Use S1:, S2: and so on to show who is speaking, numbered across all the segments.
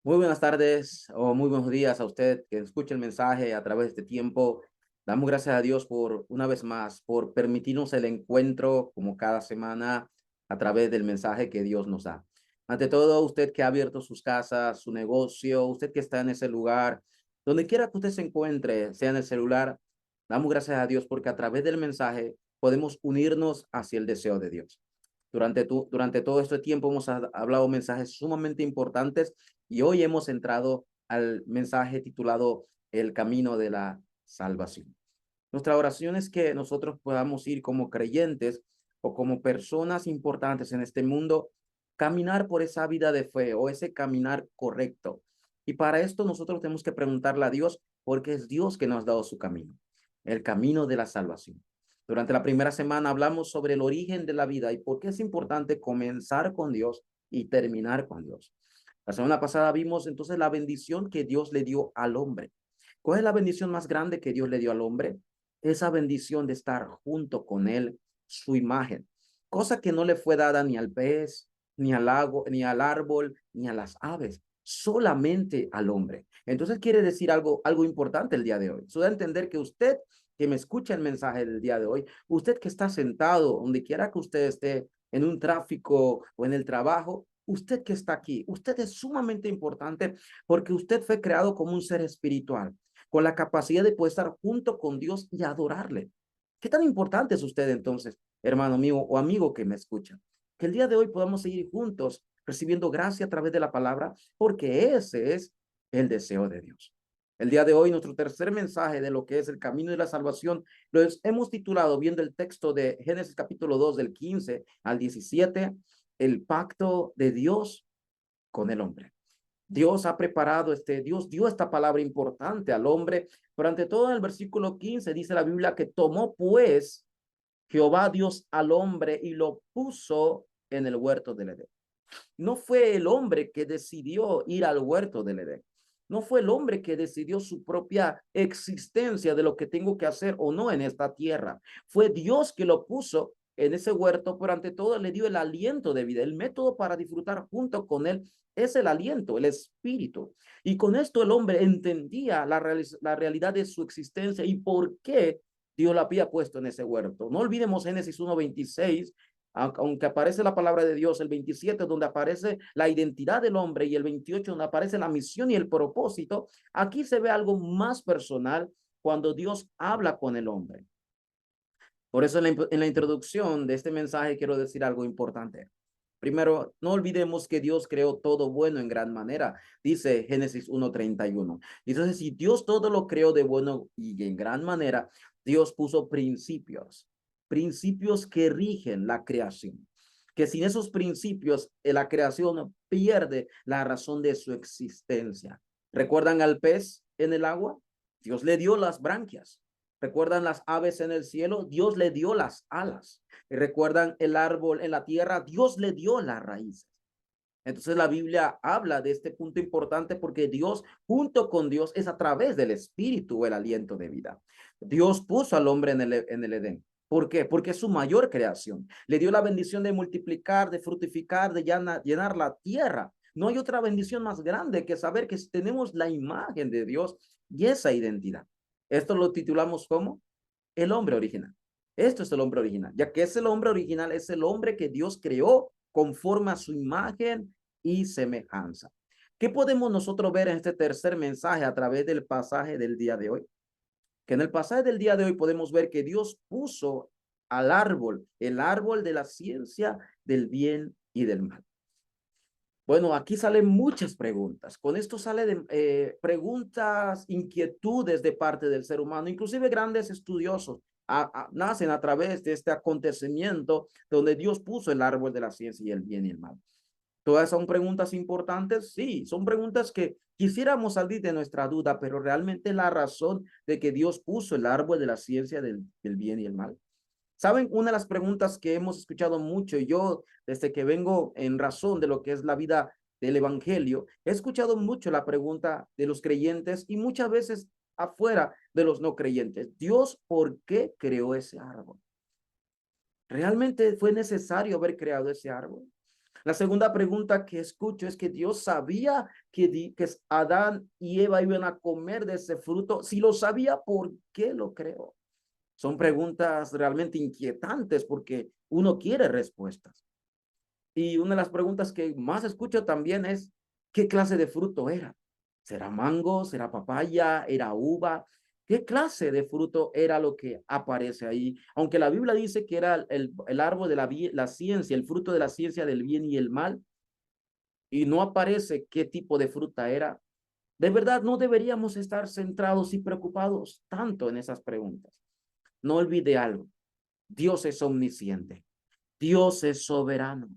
S1: Muy buenas tardes o muy buenos días a usted que escucha el mensaje a través de este tiempo. Damos gracias a Dios por una vez más, por permitirnos el encuentro como cada semana a través del mensaje que Dios nos da. Ante todo, usted que ha abierto sus casas, su negocio, usted que está en ese lugar, donde quiera que usted se encuentre, sea en el celular, damos gracias a Dios porque a través del mensaje podemos unirnos hacia el deseo de Dios. Durante todo este tiempo hemos hablado mensajes sumamente importantes y hoy hemos entrado al mensaje titulado El camino de la salvación. Nuestra oración es que nosotros podamos ir como creyentes o como personas importantes en este mundo, caminar por esa vida de fe o ese caminar correcto. Y para esto nosotros tenemos que preguntarle a Dios, porque es Dios que nos ha dado su camino, el camino de la salvación. Durante la primera semana hablamos sobre el origen de la vida y por qué es importante comenzar con Dios y terminar con Dios. La semana pasada vimos entonces la bendición que Dios le dio al hombre. ¿Cuál es la bendición más grande que Dios le dio al hombre? Esa bendición de estar junto con él, su imagen, cosa que no le fue dada ni al pez, ni al lago, ni al árbol, ni a las aves, solamente al hombre. Entonces quiere decir algo importante el día de hoy. Eso da a entender que usted que me escucha el mensaje del día de hoy, usted que está sentado, donde quiera que usted esté, en un tráfico o en el trabajo, usted que está aquí, usted es sumamente importante porque usted fue creado como un ser espiritual con la capacidad de poder estar junto con Dios y adorarle. ¿Qué tan importante es usted entonces, hermano mío o amigo que me escucha? Que el día de hoy podamos seguir juntos recibiendo gracia a través de la palabra, porque ese es el deseo de Dios. El día de hoy, nuestro tercer mensaje de lo que es el camino de la salvación, lo hemos titulado, viendo el texto de Génesis capítulo 2 del 15 al 17, el pacto de Dios con el hombre. Dios ha preparado Dios dio esta palabra importante al hombre, pero ante todo en el versículo 15 dice la Biblia que tomó pues Jehová Dios al hombre y lo puso en el huerto del Edén. No fue el hombre que decidió ir al huerto del Edén. No fue el hombre que decidió su propia existencia de lo que tengo que hacer o no en esta tierra. Fue Dios que lo puso en ese huerto, pero ante todo le dio el aliento de vida. El método para disfrutar junto con él es el aliento, el espíritu. Y con esto el hombre entendía la realidad de su existencia y por qué Dios la había puesto en ese huerto. No olvidemos Génesis 1:26, aunque aparece la palabra de Dios, el 27 donde aparece la identidad del hombre y el 28 donde aparece la misión y el propósito, aquí se ve algo más personal cuando Dios habla con el hombre. Por eso en la introducción de este mensaje quiero decir algo importante. Primero, no olvidemos que Dios creó todo bueno en gran manera, dice Génesis 1:31. Entonces, si Dios todo lo creó de bueno y en gran manera, Dios puso principios, principios que rigen la creación. Que sin esos principios, la creación pierde la razón de su existencia. ¿Recuerdan al pez en el agua? Dios le dio las branquias. ¿Recuerdan las aves en el cielo? Dios le dio las alas. Y recuerdan el árbol en la tierra, Dios le dio las raíces. Entonces la Biblia habla de este punto importante porque Dios, junto con Dios, es a través del espíritu el aliento de vida. Dios puso al hombre en el Edén. ¿Por qué? Porque es su mayor creación. Le dio la bendición de multiplicar, de fructificar, de llenar la tierra. No hay otra bendición más grande que saber que tenemos la imagen de Dios y esa identidad. Esto lo titulamos como el hombre original. Esto es el hombre original, ya que es el hombre original, es el hombre que Dios creó conforme a su imagen y semejanza. ¿Qué podemos nosotros ver en este tercer mensaje a través del pasaje del día de hoy? Que en el pasaje del día de hoy podemos ver que Dios puso al árbol, el árbol de la ciencia del bien y del mal. Bueno, aquí salen muchas preguntas. Con esto salen preguntas, inquietudes de parte del ser humano, inclusive grandes estudiosos nacen a través de este acontecimiento donde Dios puso el árbol de la ciencia y el bien y el mal. Todas son preguntas importantes, sí, son preguntas que quisiéramos salir de nuestra duda, pero realmente la razón de que Dios puso el árbol de la ciencia del bien y el mal. Saben, una de las preguntas que hemos escuchado mucho, y yo desde que vengo en razón de lo que es la vida del evangelio, he escuchado mucho la pregunta de los creyentes y muchas veces afuera de los no creyentes. Dios, ¿por qué creó ese árbol? ¿Realmente fue necesario haber creado ese árbol? La segunda pregunta que escucho es que Dios sabía que Adán y Eva iban a comer de ese fruto. Si lo sabía, ¿por qué lo creó? Son preguntas realmente inquietantes porque uno quiere respuestas. Y una de las preguntas que más escucho también es, ¿qué clase de fruto era? ¿Será mango? ¿Será papaya? ¿Era uva? ¿Qué clase de fruto era lo que aparece ahí? Aunque la Biblia dice que era el árbol de la ciencia, el fruto de la ciencia del bien y el mal, y no aparece qué tipo de fruta era. De verdad, no deberíamos estar centrados y preocupados tanto en esas preguntas. No olvide algo. Dios es omnisciente. Dios es soberano.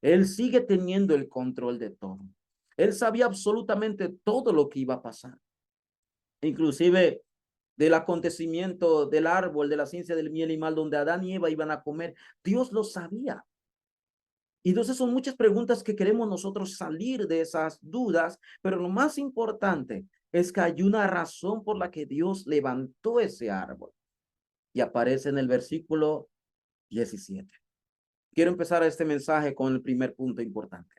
S1: Él sigue teniendo el control de todo. Él sabía absolutamente todo lo que iba a pasar. Inclusive del acontecimiento del árbol de la ciencia del bien y mal donde Adán y Eva iban a comer. Dios lo sabía. Y entonces son muchas preguntas que queremos nosotros salir de esas dudas, pero lo más importante es que hay una razón por la que Dios levantó ese árbol. Y aparece en el versículo 17. Quiero empezar este mensaje con el primer punto importante.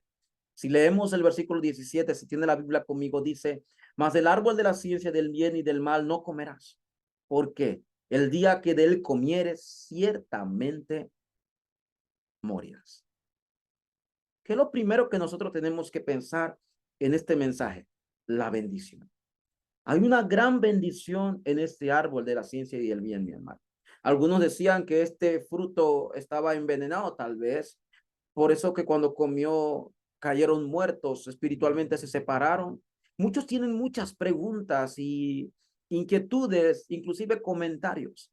S1: Si leemos el versículo 17, si tiene la Biblia conmigo, dice, mas del árbol de la ciencia del bien y del mal no comerás. ¿Por qué? El día que de él comieres, ciertamente morirás. ¿Qué es lo primero que nosotros tenemos que pensar en este mensaje? La bendición. Hay una gran bendición en este árbol de la ciencia y el bien y el mal. Algunos decían que este fruto estaba envenenado, tal vez. Por eso que cuando comió cayeron muertos, espiritualmente se separaron. Muchos tienen muchas preguntas y inquietudes, inclusive comentarios.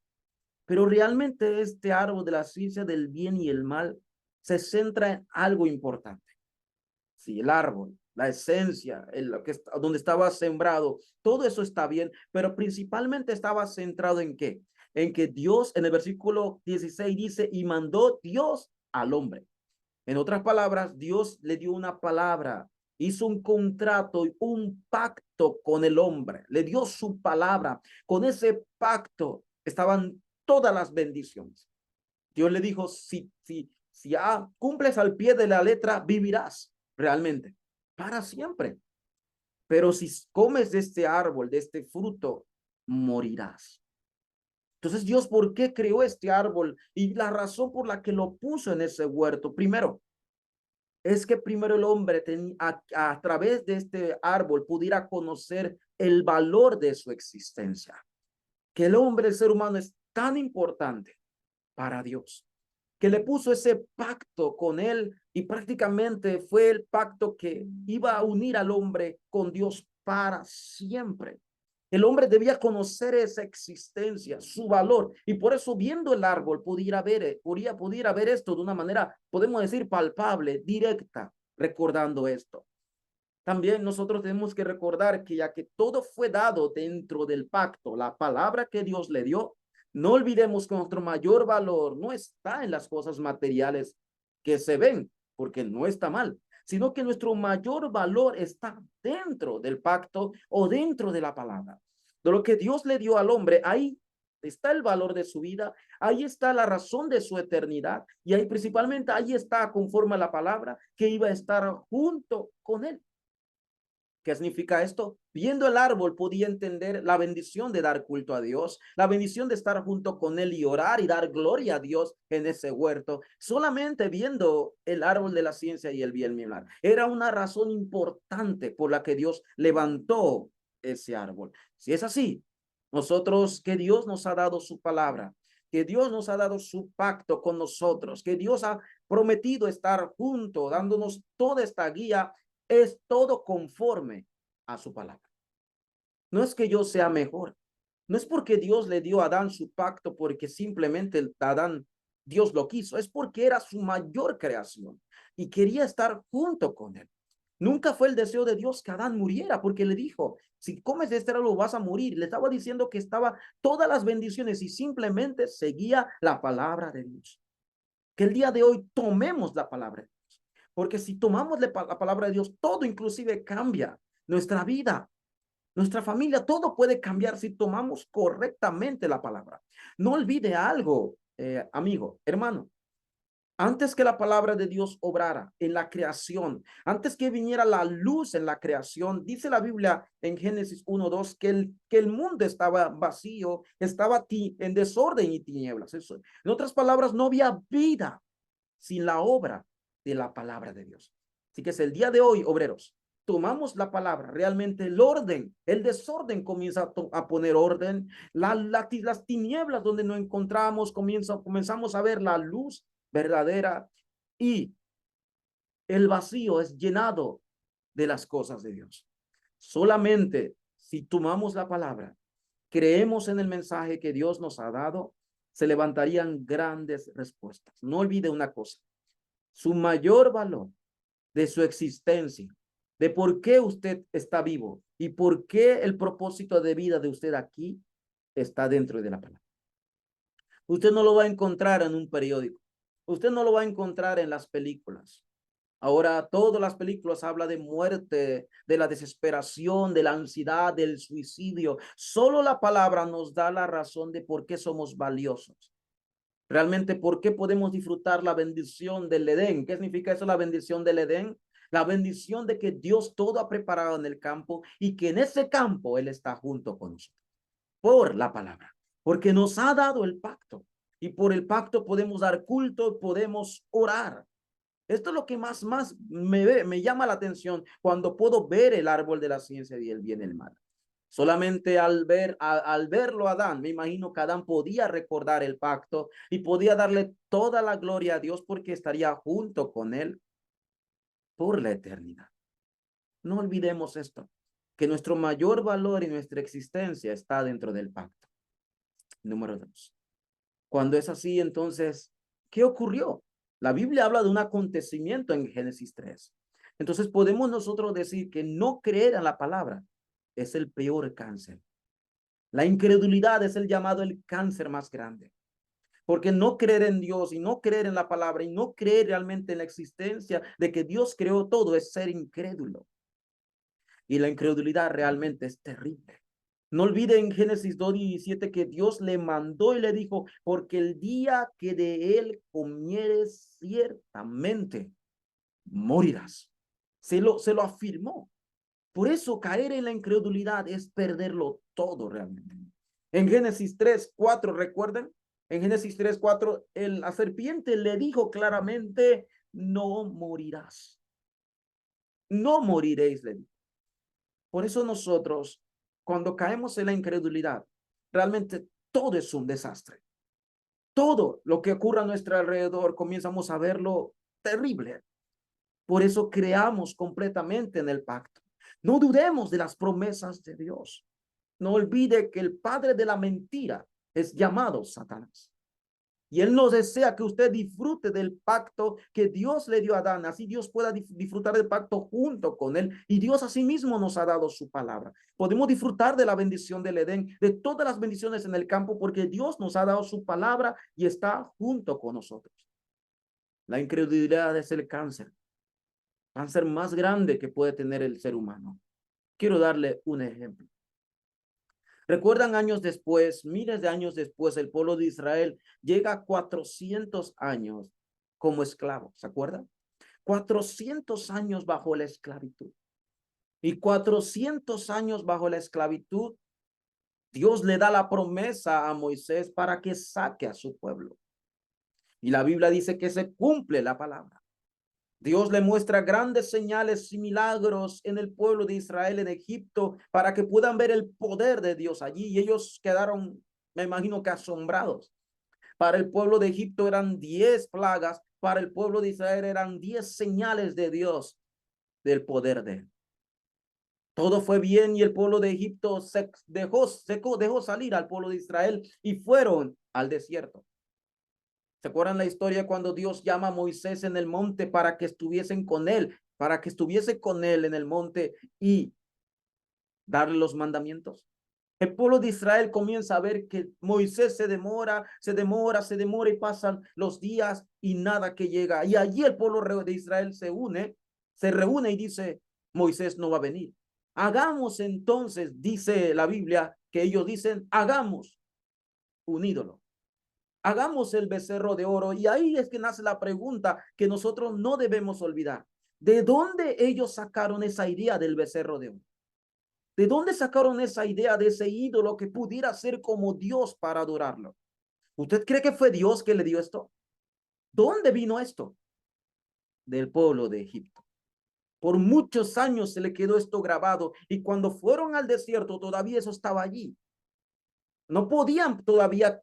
S1: Pero realmente este árbol de la ciencia del bien y el mal se centra en algo importante. Sí, el árbol, la esencia, donde estaba sembrado, todo eso está bien, pero principalmente estaba centrado en qué? En que Dios, en el versículo 16 dice, y mandó Dios al hombre. En otras palabras, Dios le dio una palabra, hizo un contrato, un pacto con el hombre, le dio su palabra. Con ese pacto estaban todas las bendiciones. Dios le dijo, si cumples al pie de la letra, vivirás realmente para siempre. Pero si comes de este árbol, de este fruto, morirás. Entonces, Dios, ¿por qué creó este árbol? Y la razón por la que lo puso en ese huerto. Primero, es que primero el hombre a través de este árbol pudiera conocer el valor de su existencia. Que el hombre, el ser humano, es tan importante para Dios, que le puso ese pacto con él y prácticamente fue el pacto que iba a unir al hombre con Dios para siempre. El hombre debía conocer esa existencia, su valor, y por eso viendo el árbol pudiera ver esto de una manera, podemos decir, palpable, directa, recordando esto. También nosotros tenemos que recordar que ya que todo fue dado dentro del pacto, la palabra que Dios le dio, no olvidemos que nuestro mayor valor no está en las cosas materiales que se ven, porque no está mal, sino que nuestro mayor valor está dentro del pacto o dentro de la palabra. De lo que Dios le dio al hombre, ahí está el valor de su vida, ahí está la razón de su eternidad y ahí principalmente ahí está conforme a la palabra que iba a estar junto con él. ¿Qué significa esto? Viendo el árbol podía entender la bendición de dar culto a Dios, la bendición de estar junto con él y orar y dar gloria a Dios en ese huerto. Solamente viendo el árbol de la ciencia y el bien y el mal. Era una razón importante por la que Dios levantó ese árbol. Si es así, nosotros que Dios nos ha dado su palabra, que Dios nos ha dado su pacto con nosotros, que Dios ha prometido estar junto, dándonos toda esta guía, es todo conforme a su palabra. No es que yo sea mejor. No es porque Dios le dio a Adán su pacto porque simplemente Adán, Dios lo quiso. Es porque era su mayor creación y quería estar junto con él. Nunca fue el deseo de Dios que Adán muriera porque le dijo, si comes de este árbol vas a morir. Le estaba diciendo que estaba todas las bendiciones y simplemente seguía la palabra de Dios. Que el día de hoy tomemos la palabra de Dios. Porque si tomamos la palabra de Dios, todo inclusive cambia. Nuestra vida, nuestra familia, todo puede cambiar si tomamos correctamente la palabra. No olvide algo, amigo, hermano. Antes que la palabra de Dios obrara en la creación, antes que viniera la luz en la creación, dice la Biblia en Génesis 1:2 que el mundo estaba vacío, estaba en desorden y tinieblas. Eso, en otras palabras, no había vida sin la obra de la palabra de Dios. Así que es el día de hoy, obreros, tomamos la palabra, realmente el orden, el desorden comienza a poner orden, las tinieblas donde nos encontramos comenzamos a ver la luz verdadera y el vacío es llenado de las cosas de Dios. Solamente si tomamos la palabra, creemos en el mensaje que Dios nos ha dado, se levantarían grandes respuestas. No olvide una cosa, su mayor valor de su existencia, de por qué usted está vivo y por qué el propósito de vida de usted aquí está dentro de la palabra. Usted no lo va a encontrar en un periódico. Usted no lo va a encontrar en las películas. Ahora todas las películas hablan de muerte, de la desesperación, de la ansiedad, del suicidio. Solo la palabra nos da la razón de por qué somos valiosos. Realmente, ¿por qué podemos disfrutar la bendición del Edén? ¿Qué significa eso, la bendición del Edén? La bendición de que Dios todo ha preparado en el campo y que en ese campo Él está junto con nosotros. Por la palabra. Porque nos ha dado el pacto. Y por el pacto podemos dar culto, podemos orar. Esto es lo que más me llama la atención cuando puedo ver el árbol de la ciencia y el bien y el mal. Solamente al verlo Adán, me imagino que Adán podía recordar el pacto y podía darle toda la gloria a Dios porque estaría junto con él por la eternidad. No olvidemos esto, que nuestro mayor valor y nuestra existencia está dentro del pacto. Número 2. Cuando es así, entonces, ¿qué ocurrió? La Biblia habla de un acontecimiento en Génesis 3. Entonces podemos nosotros decir que no creer en la palabra es el peor cáncer. La incredulidad es el llamado el cáncer más grande. Porque no creer en Dios y no creer en la palabra y no creer realmente en la existencia de que Dios creó todo es ser incrédulo. Y la incredulidad realmente es terrible. No olviden en Génesis 2:17 que Dios le mandó y le dijo, porque el día que de él comieres ciertamente morirás. Se lo afirmó. Por eso caer en la incredulidad es perderlo todo realmente. En Génesis 3:4, recuerden, en Génesis 3:4, la serpiente le dijo claramente, no morirás. No moriréis, le dijo. Por eso nosotros, cuando caemos en la incredulidad, realmente todo es un desastre. Todo lo que ocurre a nuestro alrededor, comenzamos a verlo terrible. Por eso creamos completamente en el pacto. No dudemos de las promesas de Dios. No olvide que el padre de la mentira es llamado Satanás. Y él no desea que usted disfrute del pacto que Dios le dio a Adán. Así Dios pueda disfrutar del pacto junto con él. Y Dios asimismo nos ha dado su palabra. Podemos disfrutar de la bendición del Edén, de todas las bendiciones en el campo, porque Dios nos ha dado su palabra y está junto con nosotros. La incredulidad es el cáncer más grande que puede tener el ser humano. Quiero darle un ejemplo. Recuerdan años después, miles de años después, el pueblo de Israel llega a 400 años como esclavo, ¿se acuerdan? 400 años bajo la esclavitud. Y 400 años bajo la esclavitud, Dios le da la promesa a Moisés para que saque a su pueblo. Y la Biblia dice que se cumple la palabra. Dios le muestra grandes señales y milagros en el pueblo de Israel en Egipto para que puedan ver el poder de Dios allí. Y ellos quedaron, me imagino que asombrados. Para el pueblo de Egipto eran 10 plagas, para el pueblo de Israel eran 10 señales de Dios, del poder de él. Todo fue bien y el pueblo de Egipto dejó salir al pueblo de Israel y fueron al desierto. ¿Se acuerdan la historia cuando Dios llama a Moisés en el monte para que estuviesen con él, para que estuviese con él en el monte y darle los mandamientos? El pueblo de Israel comienza a ver que Moisés se demora y pasan los días y nada que llega. Y allí el pueblo de Israel se reúne y dice, Moisés no va a venir. Hagamos entonces, dice la Biblia, que ellos dicen, hagamos un ídolo. Hagamos el becerro de oro. Y ahí es que nace la pregunta que nosotros no debemos olvidar. ¿De dónde ellos sacaron esa idea del becerro de oro? ¿De dónde sacaron esa idea de ese ídolo que pudiera ser como Dios para adorarlo? ¿Usted cree que fue Dios que le dio esto? ¿Dónde vino esto? Del pueblo de Egipto. Por muchos años se le quedó esto grabado y cuando fueron al desierto todavía eso estaba allí. No podían todavía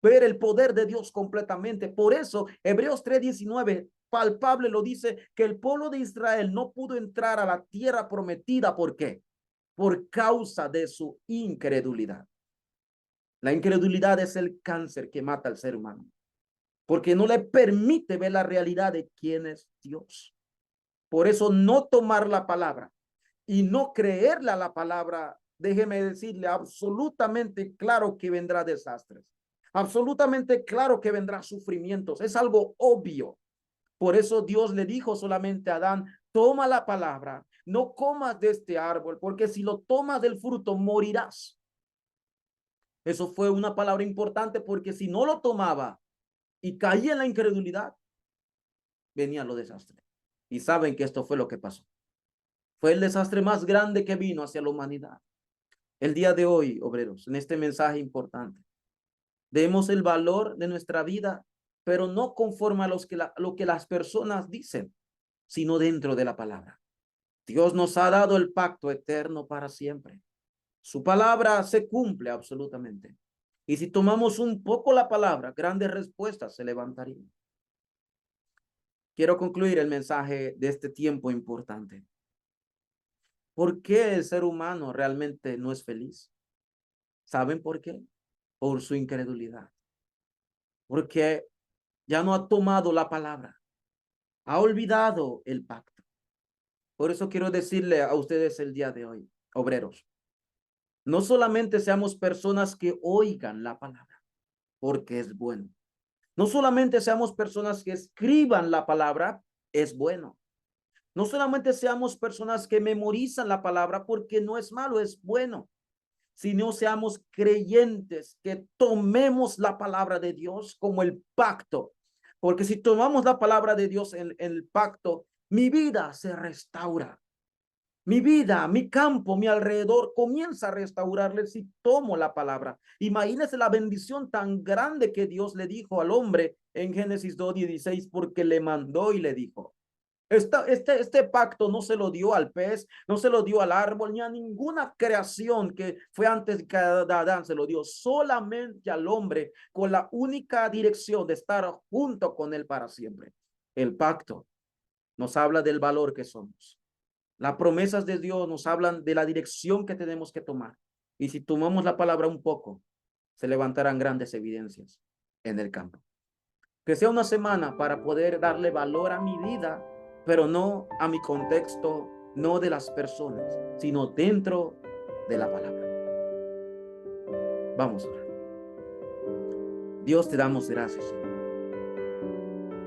S1: ver el poder de Dios completamente. Por eso Hebreos 3:19 palpable lo dice que el pueblo de Israel no pudo entrar a la tierra prometida. ¿Por qué? Por causa de su incredulidad. La incredulidad es el cáncer que mata al ser humano, porque no le permite ver la realidad de quién es Dios. Por eso no tomar la palabra y no creerle a la palabra, déjeme decirle, absolutamente claro que vendrá desastres. Absolutamente claro que vendrá sufrimientos. Es algo obvio. Por eso Dios le dijo solamente a Adán, toma la palabra, no comas de este árbol, porque si lo tomas del fruto morirás. Eso fue una palabra importante porque si no lo tomaba y caía en la incredulidad, venía lo desastre. Y saben que esto fue lo que pasó. Fue el desastre más grande que vino hacia la humanidad. El día de hoy, obreros, en este mensaje importante, demos el valor de nuestra vida, pero no conforme a lo que las personas dicen, sino dentro de la palabra. Dios nos ha dado el pacto eterno para siempre. Su palabra se cumple absolutamente. Y si tomamos un poco la palabra, grandes respuestas se levantarían. Quiero concluir el mensaje de este tiempo importante. ¿Por qué el ser humano realmente no es feliz? ¿Saben por qué? Por su incredulidad. Porque ya no ha tomado la palabra. Ha olvidado el pacto. Por eso quiero decirle a ustedes el día de hoy, obreros, no solamente seamos personas que oigan la palabra, porque es bueno. No solamente seamos personas que escriban la palabra, es bueno. No solamente seamos personas que memorizan la palabra, porque no es malo, es bueno. Sino seamos creyentes, que tomemos la palabra de Dios como el pacto. Porque si tomamos la palabra de Dios en el pacto, mi vida se restaura. Mi vida, mi campo, mi alrededor comienza a restaurarle si tomo la palabra. Imagínese la bendición tan grande que Dios le dijo al hombre en Génesis 2:16, porque le mandó y le dijo, este pacto no se lo dio al pez, no se lo dio al árbol, ni a ninguna creación que fue antes de Adán, se lo dio solamente al hombre con la única dirección de estar junto con él para siempre. El pacto nos habla del valor que somos. Las promesas de Dios nos hablan de la dirección que tenemos que tomar. Y si tomamos la palabra un poco, se levantarán grandes evidencias en el campo. Que sea una semana para poder darle valor a mi vida, pero no a mi contexto, no de las personas, sino dentro de la palabra. Vamos a orar. Dios, te damos gracias, Señor.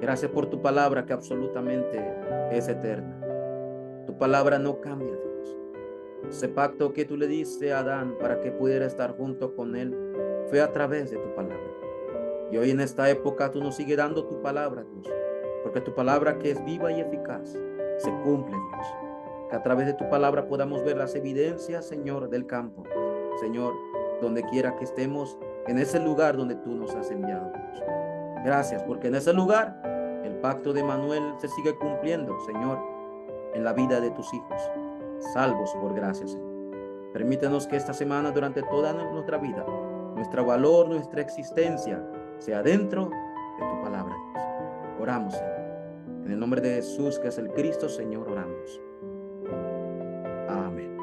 S1: Gracias por tu palabra que absolutamente es eterna. Tu palabra no cambia, Dios. Ese pacto que tú le diste a Adán para que pudiera estar junto con él fue a través de tu palabra. Y hoy en esta época tú nos sigues dando tu palabra, Dios, porque tu palabra que es viva y eficaz se cumple, Dios. Que a través de tu palabra podamos ver las evidencias, Señor, del campo. Señor, donde quiera que estemos, en ese lugar donde tú nos has enviado, Dios. Gracias, porque en ese lugar el pacto de Manuel se sigue cumpliendo, Señor, en la vida de tus hijos, salvos por gracia, Señor. Permítanos que esta semana, durante toda nuestra vida, nuestro valor, nuestra existencia, sea dentro de tu palabra, Dios. Oramos, Señor. En el nombre de Jesús, que es el Cristo, Señor, oramos. Amén.